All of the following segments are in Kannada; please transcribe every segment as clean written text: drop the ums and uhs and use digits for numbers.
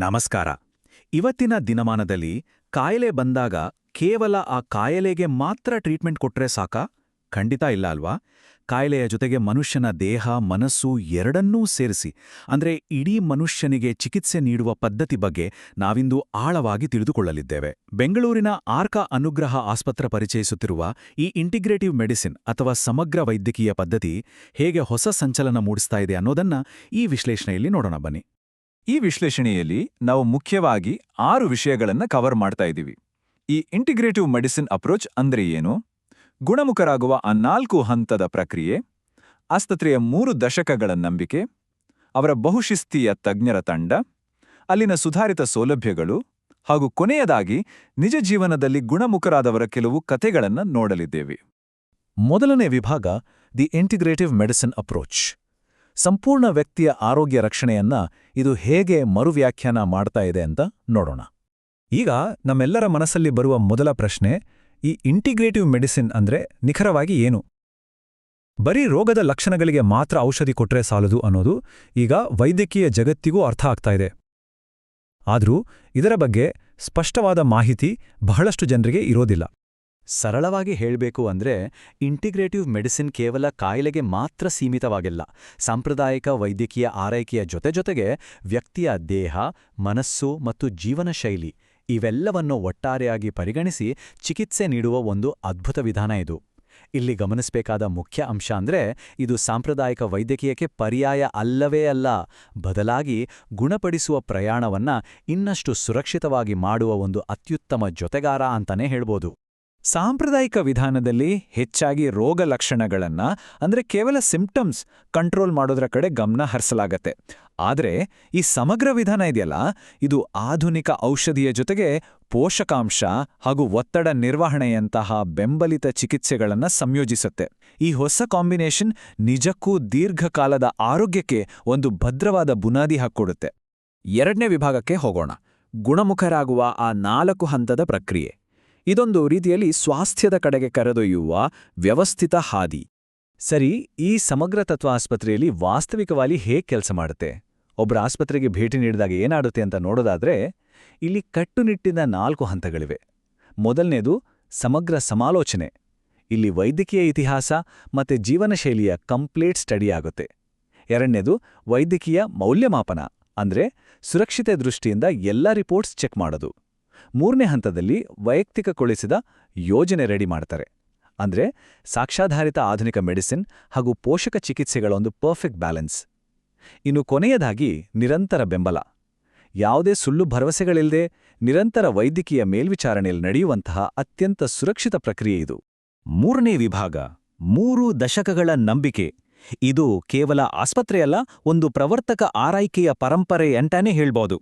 ನಮಸ್ಕಾರ. ಇವತ್ತಿನ ದಿನಮಾನದಲ್ಲಿ ಕಾಯಿಲೆ ಬಂದಾಗ ಕೇವಲ ಆ ಕಾಯಿಲೆಗೆ ಮಾತ್ರ ಟ್ರೀಟ್ಮೆಂಟ್ ಕೊಟ್ರೆ ಸಾಕಾ? ಖಂಡಿತ ಇಲ್ಲ ಅಲ್ವಾ? ಕಾಯಿಲೆಯ ಜೊತೆಗೆ ಮನುಷ್ಯನ ದೇಹ, ಮನಸ್ಸು ಎರಡನ್ನೂ ಸೇರಿಸಿ ಅಂದ್ರೆ ಇಡೀ ಮನುಷ್ಯನಿಗೆ ಚಿಕಿತ್ಸೆ ನೀಡುವ ಪದ್ಧತಿ ಬಗ್ಗೆ ನಾವಿಂದು ಆಳವಾಗಿ ತಿಳಿದುಕೊಳ್ಳಲಿದ್ದೇವೆ. ಬೆಂಗಳೂರಿನ ಆರ್ಕಾ ಅನುಗ್ರಹ ಆಸ್ಪತ್ರೆ ಪರಿಚಯಿಸುತ್ತಿರುವ ಈ ಇಂಟಿಗ್ರೇಟಿವ್ ಮೆಡಿಸಿನ್ ಅಥವಾ ಸಮಗ್ರ ವೈದ್ಯಕೀಯ ಪದ್ಧತಿ ಹೇಗೆ ಹೊಸ ಸಂಚಲನ ಮೂಡಿಸ್ತಾ ಇದೆ ಅನ್ನೋದನ್ನ ಈ ವಿಶ್ಲೇಷಣೆಯಲ್ಲಿ ನೋಡೋಣ ಬನ್ನಿ. ಈ ವಿಶ್ಲೇಷಣೆಯಲ್ಲಿ ನಾವು ಮುಖ್ಯವಾಗಿ 6 ವಿಷಯಗಳನ್ನು ಕವರ್ ಮಾಡ್ತಾ ಇದ್ದೀವಿ. ಈ ಇಂಟಿಗ್ರೇಟಿವ್ ಮೆಡಿಸಿನ್ ಅಪ್ರೋಚ್ ಅಂದ್ರೆ ಏನು, ಗುಣಮುಖರಾಗುವ ಆ 4 ಹಂತದ ಪ್ರಕ್ರಿಯೆ, ಆಸ್ಪತ್ರೆಯ 3 ದಶಕಗಳ ನಂಬಿಕೆ, ಅವರ ಬಹುಶಿಸ್ತೀಯ ತಜ್ಞರ ತಂಡ, ಅಲ್ಲಿನ ಸುಧಾರಿತ ಸೌಲಭ್ಯಗಳು ಹಾಗೂ ಕೊನೆಯದಾಗಿ ನಿಜ ಜೀವನದಲ್ಲಿ ಗುಣಮುಖರಾದವರ ಕೆಲವು ಕಥೆಗಳನ್ನು ನೋಡಲಿದ್ದೇವೆ. ಮೊದಲನೇ ವಿಭಾಗ ದಿ ಇಂಟಿಗ್ರೇಟಿವ್ ಮೆಡಿಸಿನ್ ಅಪ್ರೋಚ್. ಸಂಪೂರ್ಣ ವ್ಯಕ್ತಿಯ ಆರೋಗ್ಯ ರಕ್ಷಣೆಯನ್ನ ಇದು ಹೇಗೆ ಮರುವ್ಯಾಖ್ಯಾನ ಮಾಡ್ತಾ ಇದೆ ಅಂತ ನೋಡೋಣ. ಈಗ ನಮ್ಮೆಲ್ಲರ ಮನಸ್ಸಲ್ಲಿ ಬರುವ ಮೊದಲ ಪ್ರಶ್ನೆ, ಈ ಇಂಟಿಗ್ರೇಟಿವ್ ಮೆಡಿಸಿನ್ ಅಂದ್ರೆ ನಿಖರವಾಗಿ ಏನು? ಬರೀ ರೋಗದ ಲಕ್ಷಣಗಳಿಗೆ ಮಾತ್ರ ಔಷಧಿ ಕೊಟ್ರೆ ಸಾಲದು ಅನ್ನೋದು ಈಗ ವೈದ್ಯಕೀಯ ಜಗತ್ತಿಗೂ ಅರ್ಥ ಆಗ್ತಾ ಇದೆ. ಆದ್ರೂ ಇದರ ಬಗ್ಗೆ ಸ್ಪಷ್ಟವಾದ ಮಾಹಿತಿ ಬಹಳಷ್ಟು ಜನರಿಗೆ ಇರೋದಿಲ್ಲ. ಸರಳವಾಗಿ ಹೇಳಬೇಕು ಅಂದ್ರೆ ಇಂಟಿಗ್ರೇಟಿವ್ ಮೆಡಿಸಿನ್ ಕೇವಲ ಕಾಯಿಲೆಗೆ ಮಾತ್ರ ಸೀಮಿತವಾಗಿಲ್ಲ. ಸಾಂಪ್ರದಾಯಿಕ ವೈದ್ಯಕೀಯ ಆರೈಕೆಯ ಜೊತೆಗೆ ವ್ಯಕ್ತಿಯ ದೇಹ, ಮನಸ್ಸು ಮತ್ತು ಜೀವನ ಶೈಲಿ ಇವೆಲ್ಲವನ್ನು ಒಟ್ಟಾರೆಯಾಗಿ ಪರಿಗಣಿಸಿ ಚಿಕಿತ್ಸೆ ನೀಡುವ ಒಂದು ಅದ್ಭುತ ವಿಧಾನ ಇದು. ಇಲ್ಲಿ ಗಮನಿಸಬೇಕಾದ ಮುಖ್ಯ ಅಂಶ ಅಂದ್ರೆ ಇದು ಸಾಂಪ್ರದಾಯಿಕ ವೈದ್ಯಕೀಯಕ್ಕೆ ಪರ್ಯಾಯ ಅಲ್ಲವೇ ಅಲ್ಲ, ಬದಲಾಗಿ ಗುಣಪಡಿಸುವ ಪ್ರಯಾಣವನ್ನ ಇನ್ನಷ್ಟು ಸುರಕ್ಷಿತವಾಗಿ ಮಾಡುವ ಒಂದು ಅತ್ಯುತ್ತಮ ಜೊತೆಗಾರ ಅಂತಾನೆ ಹೇಳ್ಬೋದು. ಸಾಂಪ್ರದಾಯಿಕ ವಿಧಾನದಲ್ಲಿ ಹೆಚ್ಚಾಗಿ ರೋಗ ಲಕ್ಷಣಗಳನ್ನ ಅಂದ್ರೆ ಕೇವಲ ಸಿಂಪ್ಟಮ್ಸ್ ಕಂಟ್ರೋಲ್ ಮಾಡೋದ್ರ ಕಡೆ ಗಮನ ಹರಿಸಲಾಗತ್ತೆ. ಆದ್ರೆ ಈ ಸಮಗ್ರ ವಿಧಾನ ಇದೆಯಲ್ಲ, ಇದು ಆಧುನಿಕ ಔಷಧಿಯ ಜೊತೆಗೆ ಪೋಷಕಾಂಶ ಹಾಗೂ ಒತ್ತಡ ನಿರ್ವಹಣೆಯಂತಹ ಬೆಂಬಲಿತ ಚಿಕಿತ್ಸೆಗಳನ್ನ ಸಂಯೋಜಿಸುತ್ತೆ. ಈ ಹೊಸ ಕಾಂಬಿನೇಷನ್ ನಿಜಕ್ಕೂ ದೀರ್ಘಕಾಲದ ಆರೋಗ್ಯಕ್ಕೆ ಒಂದು ಭದ್ರವಾದ ಬುನಾದಿ ಹಾಕ್ಕೊಡುತ್ತೆ. ಎರಡನೇ ವಿಭಾಗಕ್ಕೆ ಹೋಗೋಣ, ಗುಣಮುಖರಾಗುವ ಆ 4 ಹಂತದ ಪ್ರಕ್ರಿಯೆ. ಇದೊಂದು ರೀತಿಯಲ್ಲಿ ಸ್ವಾಸ್ಥ್ಯದ ಕಡೆಗೆ ಕರೆದೊಯ್ಯುವ ವ್ಯವಸ್ಥಿತ ಹಾದಿ. ಸರಿ, ಈ ಸಮಗ್ರ ತತ್ವ ಆಸ್ಪತ್ರೆಯಲ್ಲಿ ವಾಸ್ತವಿಕವಾಗಿ ಹೇಗೆ ಕೆಲಸ ಮಾಡುತ್ತೆ? ಒಬ್ಬರ ಆಸ್ಪತ್ರೆಗೆ ಭೇಟಿ ನೀಡಿದಾಗ ಏನಾಡುತ್ತೆ ಅಂತ ನೋಡೋದಾದ್ರೆ ಇಲ್ಲಿ ಕಟ್ಟುನಿಟ್ಟಿನ 4 ಹಂತಗಳಿವೆ. ಮೊದಲನೇದು ಸಮಗ್ರ ಸಮಾಲೋಚನೆ. ಇಲ್ಲಿ ವೈದ್ಯಕೀಯ ಇತಿಹಾಸ ಮತ್ತೆ ಜೀವನಶೈಲಿಯ ಕಂಪ್ಲೀಟ್ ಸ್ಟಡಿ ಆಗುತ್ತೆ. ಎರಡನೇದು ವೈದ್ಯಕೀಯ ಮೌಲ್ಯಮಾಪನ, ಅಂದ್ರೆ ಸುರಕ್ಷತೆ ದೃಷ್ಟಿಯಿಂದ ಎಲ್ಲ ರಿಪೋರ್ಟ್ಸ್ ಚೆಕ್ ಮಾಡೋದು. ಮೂರನೇ ಹಂತದಲ್ಲಿ ವೈಯಕ್ತಿಕಗೊಳಿಸಿದ ಯೋಜನೆ ರೆಡಿ ಮಾಡ್ತಾರೆ, ಅಂದ್ರೆ ಸಾಕ್ಷ್ಯಾಧಾರಿತ ಆಧುನಿಕ ಮೆಡಿಸಿನ್ ಹಾಗೂ ಪೋಷಕ ಚಿಕಿತ್ಸೆಗಳ ಒಂದು ಪರ್ಫೆಕ್ಟ್ ಬ್ಯಾಲೆನ್ಸ್. ಇನ್ನು ಕೊನೆಯದಾಗಿ ನಿರಂತರ ಬೆಂಬಲ. ಯಾವುದೇ ಸುಳ್ಳು ಭರವಸೆಗಳಿಲ್ಲದೆ ನಿರಂತರ ವೈದ್ಯಕೀಯ ಮೇಲ್ವಿಚಾರಣೆಯಲ್ಲಿ ನಡೆಯುವಂತಹ ಅತ್ಯಂತ ಸುರಕ್ಷಿತ ಪ್ರಕ್ರಿಯೆ ಇದು. ಮೂರನೇ ವಿಭಾಗ 3 ದಶಕಗಳ ನಂಬಿಕೆ. ಇದು ಕೇವಲ ಆಸ್ಪತ್ರೆಯಲ್ಲ, ಒಂದು ಪ್ರವರ್ತಕ ಆರೈಕೆಯ ಪರಂಪರೆ ಅಂತಾನೆ ಹೇಳ್ಬೋದು.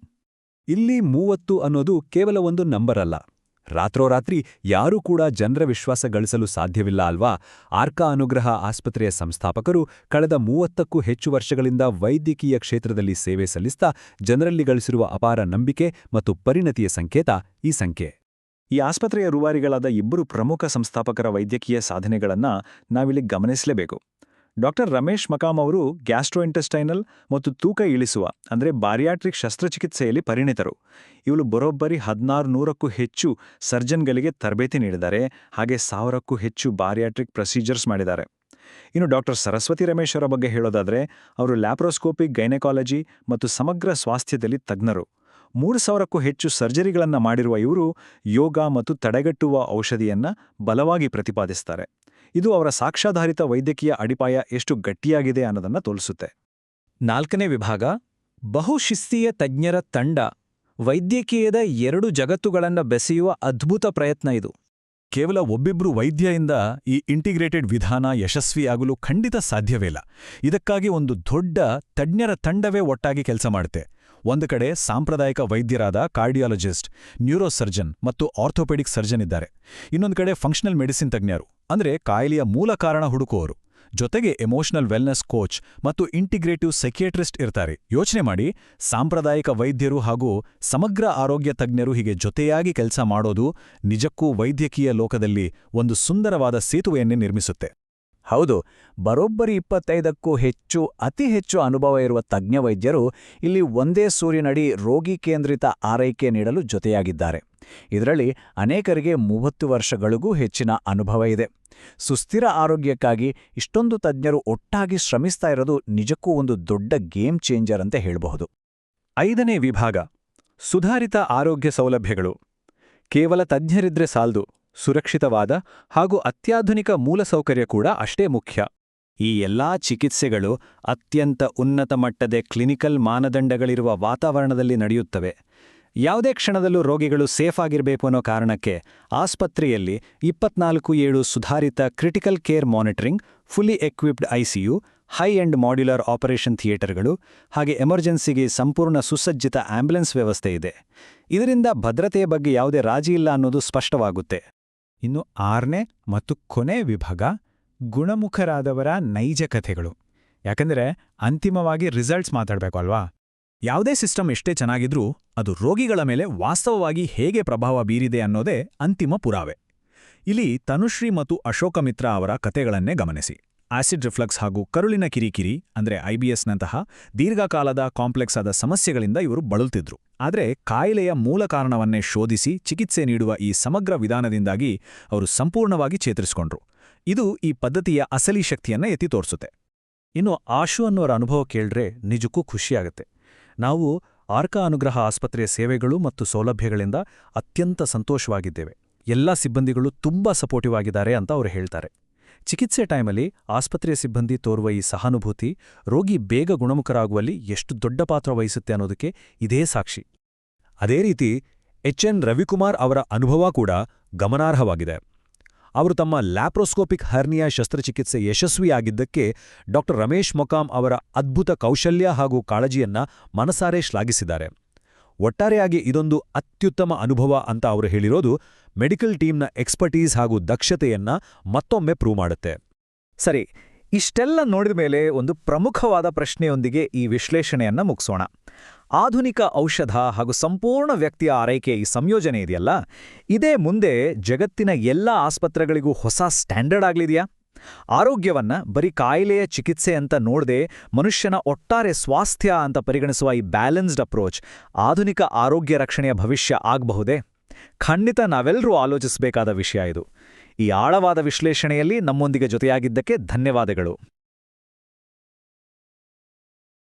ಇಲ್ಲಿ 30 ಅನ್ನೋದು ಕೇವಲ ಒಂದು ನಂಬರ್ ಅಲ್ಲ. ರಾತ್ರೋರಾತ್ರಿ ಯಾರೂ ಕೂಡ ಜನರ ವಿಶ್ವಾಸ ಗಳಿಸಲು ಸಾಧ್ಯವಿಲ್ಲ ಅಲ್ವಾ? ಆರ್ಕಾ ಅನುಗ್ರಹ ಆಸ್ಪತ್ರೆಯ ಸಂಸ್ಥಾಪಕರು ಕಳೆದ 30ಕ್ಕೂ ಹೆಚ್ಚು ವರ್ಷಗಳಿಂದ ವೈದ್ಯಕೀಯ ಕ್ಷೇತ್ರದಲ್ಲಿ ಸೇವೆ ಸಲ್ಲಿಸ್ತಾ ಜನರಲ್ಲಿ ಗಳಿಸಿರುವ ಅಪಾರ ನಂಬಿಕೆ ಮತ್ತು ಪರಿಣತಿಯ ಸಂಕೇತ ಈ ಸಂಖ್ಯೆ. ಈ ಆಸ್ಪತ್ರೆಯ ರೂವಾರಿಗಳಾದ 2 ಪ್ರಮುಖ ಸಂಸ್ಥಾಪಕರ ವೈದ್ಯಕೀಯ ಸಾಧನೆಗಳನ್ನ ನಾವಿಲ್ಲಿ ಗಮನಿಸಲೇಬೇಕು. ಡಾಕ್ಟರ್ ರಮೇಶ್ ಮಕಾಮ್ ಅವರು ಗ್ಯಾಸ್ಟ್ರೋಇಂಟೆಸ್ಟೈನಲ್ ಮತ್ತು ತೂಕ ಇಳಿಸುವ ಅಂದ್ರೆ ಬಾರಿಯಾಟ್ರಿಕ್ ಶಸ್ತ್ರಚಿಕಿತ್ಸೆಯಲ್ಲಿ ಪರಿಣಿತರು. ಇವರು ಬರೋಬ್ಬರಿ 1600ಕ್ಕೂ ಹೆಚ್ಚು ಸರ್ಜನ್ಗಳಿಗೆ ತರಬೇತಿ ನೀಡಿದ್ದಾರೆ, ಹಾಗೆ 1000ಕ್ಕೂ ಹೆಚ್ಚು ಬಾರಿಯಾಟ್ರಿಕ್ ಪ್ರೊಸೀಜರ್ಸ್ ಮಾಡಿದ್ದಾರೆ. ಇನ್ನು ಡಾಕ್ಟರ್ ಸರಸ್ವತಿ ರಮೇಶ್ ಅವರ ಬಗ್ಗೆ ಹೇಳೋದಾದ್ರೆ ಅವರು ಲ್ಯಾಪ್ರೋಸ್ಕೋಪಿಕ್ ಗೈನಕಾಲಜಿ ಮತ್ತು ಸಮಗ್ರ ಸ್ವಾಸ್ಥ್ಯದಲ್ಲಿ ತಜ್ಞರು. 3000ಕ್ಕೂ ಹೆಚ್ಚು ಸರ್ಜರಿಗಳನ್ನು ಮಾಡಿರುವ ಇವರು ಯೋಗ ಮತ್ತು ತಡೆಗಟ್ಟುವ ಔಷಧಿಯನ್ನ ಬಲವಾಗಿ ಪ್ರತಿಪಾದಿಸ್ತಾರೆ. ಇದು ಅವರ ಸಾಕ್ಷ್ಯಾಧಾರಿತ ವೈದ್ಯಕೀಯ ಅಡಿಪಾಯ ಎಷ್ಟು ಗಟ್ಟಿಯಾಗಿದೆ ಅನ್ನೋದನ್ನ ತೋರಿಸುತ್ತೆ. 4ನೇ ವಿಭಾಗ ಬಹುಶಿಸ್ತೀಯ ತಜ್ಞರ ತಂಡ. ವೈದ್ಯಕೀಯದ 2 ಜಗತ್ತುಗಳನ್ನು ಬೆಸೆಯುವ ಅದ್ಭುತ ಪ್ರಯತ್ನ ಇದು. ಕೇವಲ ಒಬ್ಬಿಬ್ರು ವೈದ್ಯರಿಂದ ಈ ಇಂಟಿಗ್ರೇಟೆಡ್ ವಿಧಾನ ಯಶಸ್ವಿಯಾಗಲು ಖಂಡಿತ ಸಾಧ್ಯವಿಲ್ಲ. ಇದಕ್ಕಾಗಿ ಒಂದು ದೊಡ್ಡ ತಜ್ಞರ ತಂಡವೇ ಒಟ್ಟಾಗಿ ಕೆಲಸ ಮಾಡುತ್ತೆ. ಒಂದು ಕಡೆ ಸಾಂಪ್ರದಾಯಿಕ ವೈದ್ಯರಾದ ಕಾರ್ಡಿಯಾಲಜಿಸ್ಟ್, ನ್ಯೂರೋಸರ್ಜನ್ ಮತ್ತು ಆರ್ಥೋಪೆಡಿಕ್ ಸರ್ಜನ್ ಇದ್ದಾರೆ. ಇನ್ನೊಂದು ಕಡೆ ಫಂಕ್ಷನಲ್ ಮೆಡಿಸಿನ್ ತಜ್ಞರು, ಅಂದ್ರೆ ಕಾಯಿಲೆಯ ಮೂಲ ಕಾರಣ ಹುಡುಕುವವರು. ಜೊತೆಗೆ ಎಮೋಷನಲ್ ವೆಲ್ನೆಸ್ ಕೋಚ್ ಮತ್ತು ಇಂಟಿಗ್ರೇಟಿವ್ ಸೈಕಿಯಾಟ್ರಿಸ್ಟ್ ಇರ್ತಾರೆ. ಯೋಚನೆ ಮಾಡಿ, ಸಾಂಪ್ರದಾಯಿಕ ವೈದ್ಯರು ಹಾಗೂ ಸಮಗ್ರ ಆರೋಗ್ಯ ತಜ್ಞರು ಹೀಗೆ ಜೊತೆಯಾಗಿ ಕೆಲಸ ಮಾಡೋದು ನಿಜಕ್ಕೂ ವೈದ್ಯಕೀಯ ಲೋಕದಲ್ಲಿ ಒಂದು ಸುಂದರವಾದ ಸೇತುವೆಯನ್ನೇ ನಿರ್ಮಿಸುತ್ತೆ. ಹೌದು, ಬರೋಬ್ಬರಿ 25ಕ್ಕೂ ಹೆಚ್ಚು ಅತಿ ಹೆಚ್ಚು ಅನುಭವ ಇರುವ ತಜ್ಞ ವೈದ್ಯರು ಇಲ್ಲಿ ಒಂದೇ ಸೂರಿನಡಿ ರೋಗಿ ಕೇಂದ್ರಿತ ಆರೈಕೆ ನೀಡಲು ಜೊತೆಯಾಗಿದ್ದಾರೆ. ಇದರಲ್ಲಿ ಅನೇಕರಿಗೆ 30 ವರ್ಷಗಳಿಗೂ ಹೆಚ್ಚಿನ ಅನುಭವ ಇದೆ. ಸುಸ್ಥಿರ ಆರೋಗ್ಯಕ್ಕಾಗಿ ಇಷ್ಟೊಂದು ತಜ್ಞರು ಒಟ್ಟಾಗಿ ಶ್ರಮಿಸ್ತಾ ಇರೋದು ನಿಜಕ್ಕೂ ಒಂದು ದೊಡ್ಡ ಗೇಮ್ ಚೇಂಜರ್ ಅಂತ ಹೇಳಬಹುದು. 5ನೇ ವಿಭಾಗ ಸುಧಾರಿತ ಆರೋಗ್ಯ ಸೌಲಭ್ಯಗಳು. ಕೇವಲ ತಜ್ಞರಿದ್ರೆ ಸಾಲ್ದು, ಸುರಕ್ಷಿತವಾದ ಹಾಗೂ ಅತ್ಯಾಧುನಿಕ ಮೂಲಸೌಕರ್ಯ ಕೂಡ ಅಷ್ಟೇ ಮುಖ್ಯ. ಈ ಎಲ್ಲಾ ಚಿಕಿತ್ಸೆಗಳು ಅತ್ಯಂತ ಉನ್ನತ ಮಟ್ಟದ ಕ್ಲಿನಿಕಲ್ ಮಾನದಂಡಗಳಿರುವ ವಾತಾವರಣದಲ್ಲಿ ನಡೆಯುತ್ತವೆ. ಯಾವುದೇ ಕ್ಷಣದಲ್ಲೂ ರೋಗಿಗಳು ಸೇಫ್ ಆಗಿರಬೇಕು ಅನ್ನೋ ಕಾರಣಕ್ಕೆ ಆಸ್ಪತ್ರೆಯಲ್ಲಿ 24/7 ಸುಧಾರಿತ critical care monitoring, fully equipped ICU, high end modular operation ಥಿಯೇಟರ್ಗಳು ಹಾಗೆ ಎಮರ್ಜೆನ್ಸಿಗೆ ಸಂಪೂರ್ಣ ಸುಸಜ್ಜಿತ ಆಂಬ್ಯುಲೆನ್ಸ್ ವ್ಯವಸ್ಥೆ ಇದೆ. ಇದರಿಂದ ಭದ್ರತೆಯ ಬಗ್ಗೆ ಯಾವುದೇ ರಾಜಿ ಇಲ್ಲ ಅನ್ನೋದು ಸ್ಪಷ್ಟವಾಗುತ್ತೆ. ಇನ್ನು 6ನೇ ಮತ್ತು ಕೊನೆ ವಿಭಾಗ ಗುಣಮುಖರಾದವರ ನೈಜ ಕಥೆಗಳು. ಯಾಕಂದ್ರೆ ಅಂತಿಮವಾಗಿ ರಿಸಲ್ಟ್ಸ್ ಮಾತಾಡಬೇಕು ಅಲ್ವಾ? ಯಾವುದೇ ಸಿಸ್ಟಮ್ ಎಷ್ಟೇ ಚೆನ್ನಾಗಿದ್ರೂ ಅದು ರೋಗಿಗಳ ಮೇಲೆ ವಾಸ್ತವವಾಗಿ ಹೇಗೆ ಪ್ರಭಾವ ಬೀರಿದೆ ಅನ್ನೋದೇ ಅಂತಿಮ ಪುರಾವೆ. ಇಲ್ಲಿ ತನುಶ್ರೀ ಮತ್ತು ಅಶೋಕ ಮಿತ್ರ ಅವರ ಕಥೆಗಳನ್ನೇ ಗಮನಿಸಿ. ಆಸಿಡ್ ರಿಫ್ಲಕ್ಸ್ ಹಾಗೂ ಕರುಳಿನ ಕಿರಿಕಿರಿ ಅಂದರೆ IBSನಂತಹ ದೀರ್ಘಕಾಲದ ಕಾಂಪ್ಲೆಕ್ಸ್ ಆದ ಸಮಸ್ಯೆಗಳಿಂದ ಇವರು ಬಳಲ್ತಿದ್ರು. ಆದರೆ ಕಾಯಿಲೆಯ ಮೂಲ ಕಾರಣವನ್ನೇ ಶೋಧಿಸಿ ಚಿಕಿತ್ಸೆ ನೀಡುವ ಈ ಸಮಗ್ರ ವಿಧಾನದಿಂದಾಗಿ ಅವರು ಸಂಪೂರ್ಣವಾಗಿ ಚೇತರಿಸಿಕೊಂಡ್ರು. ಇದು ಈ ಪದ್ಧತಿಯ ಅಸಲಿ ಶಕ್ತಿಯನ್ನ ಎತ್ತಿ ತೋರಿಸುತ್ತೆ. ಇನ್ನು ಆಶು ಅನ್ನೋರ ಅನುಭವ ಕೇಳ್ರೆ ನಿಜಕ್ಕೂ ಖುಷಿಯಾಗುತ್ತೆ. ನಾವು ಆರ್ಕಾ ಅನುಗ್ರಹ ಆಸ್ಪತ್ರೆಯ ಸೇವೆಗಳು ಮತ್ತು ಸೌಲಭ್ಯಗಳಿಂದ ಅತ್ಯಂತ ಸಂತೋಷವಾಗಿದ್ದೇವೆ. ಎಲ್ಲ ಸಿಬ್ಬಂದಿಗಳು ತುಂಬಾ ಸಪೋರ್ಟಿವ್ ಆಗಿದ್ದಾರೆ ಅಂತ ಅವರು ಹೇಳ್ತಾರೆ. ಚಿಕಿತ್ಸೆ ಟೈಮಲ್ಲಿ ಆಸ್ಪತ್ರೆಯ ಸಿಬ್ಬಂದಿ ತೋರುವ ಈ ಸಹಾನುಭೂತಿ ರೋಗಿ ಬೇಗ ಗುಣಮುಖರಾಗುವಲ್ಲಿ ಎಷ್ಟು ದೊಡ್ಡ ಪಾತ್ರ ವಹಿಸುತ್ತೆ ಅನ್ನೋದಕ್ಕೆ ಇದೇ ಸಾಕ್ಷಿ. ಅದೇ ರೀತಿ HN ರವಿಕುಮಾರ್ ಅವರ ಅನುಭವ ಕೂಡ ಗಮನಾರ್ಹವಾಗಿದೆ. ಅವರು ತಮ್ಮ ಲ್ಯಾಪ್ರೋಸ್ಕೋಪಿಕ್ ಹರ್ನಿಯಾ ಶಸ್ತ್ರಚಿಕಿತ್ಸೆ ಯಶಸ್ವಿಯಾಗಿದ್ದಕ್ಕೆ ಡಾ. ರಮೇಶ್ ಮೊಕಾಮ್ ಅವರ ಅದ್ಭುತ ಕೌಶಲ್ಯ ಹಾಗೂ ಕಾಳಜಿಯನ್ನ ಮನಸಾರೆ ಶ್ಲಾಘಿಸಿದ್ದಾರೆ. ಒಟ್ಟಾರೆಯಾಗಿ ಇದೊಂದು ಅತ್ಯುತ್ತಮ ಅನುಭವ ಅಂತ ಅವರು ಹೇಳಿರೋದು ಮೆಡಿಕಲ್ ಟೀಮ್ನ ಎಕ್ಸ್ಪರ್ಟೀಸ್ ಹಾಗೂ ದಕ್ಷತೆಯನ್ನ ಮತ್ತೊಮ್ಮೆ ಪ್ರೂವ್ ಮಾಡುತ್ತೆ. ಸರಿ, ಇಷ್ಟೆಲ್ಲ ನೋಡಿದ ಮೇಲೆ ಒಂದು ಪ್ರಮುಖವಾದ ಪ್ರಶ್ನೆಯೊಂದಿಗೆ ಈ ವಿಶ್ಲೇಷಣೆಯನ್ನ ಮುಗಿಸೋಣ. ಆಧುನಿಕ ಔಷಧ ಹಾಗೂ ಸಂಪೂರ್ಣ ವ್ಯಕ್ತಿಯ ಆರೈಕೆ ಈ ಸಂಯೋಜನೆ ಇದೆಯಲ್ಲ, ಇದೇ ಮುಂದೆ ಜಗತ್ತಿನ ಎಲ್ಲ ಆಸ್ಪತ್ರೆಗಳಿಗೂ ಹೊಸ ಸ್ಟ್ಯಾಂಡರ್ಡ್ ಆಗ್ಲಿದೆಯಾ? ಆರೋಗ್ಯವನ್ನ ಬರೀ ಕಾಯಿಲೆಯ ಚಿಕಿತ್ಸೆ ಅಂತ ನೋಡದೆ ಮನುಷ್ಯನ ಒಟ್ಟಾರೆ ಸ್ವಾಸ್ಥ್ಯ ಅಂತ ಪರಿಗಣಿಸುವ ಈ ಬ್ಯಾಲೆನ್ಸ್ಡ್ ಅಪ್ರೋಚ್ ಆಧುನಿಕ ಆರೋಗ್ಯ ರಕ್ಷಣೆಯ ಭವಿಷ್ಯ ಆಗಬಹುದೇ? ಖಂಡಿತ ನಾವೆಲ್ಲರೂ ಆಲೋಚಿಸಬೇಕಾದ ವಿಷಯ ಇದು. ಈ ಆಳವಾದ ವಿಶ್ಲೇಷಣೆಯಲ್ಲಿ ನಮ್ಮೊಂದಿಗೆ ಜೊತೆಯಾಗಿದ್ದಕ್ಕೆ ಧನ್ಯವಾದಗಳು.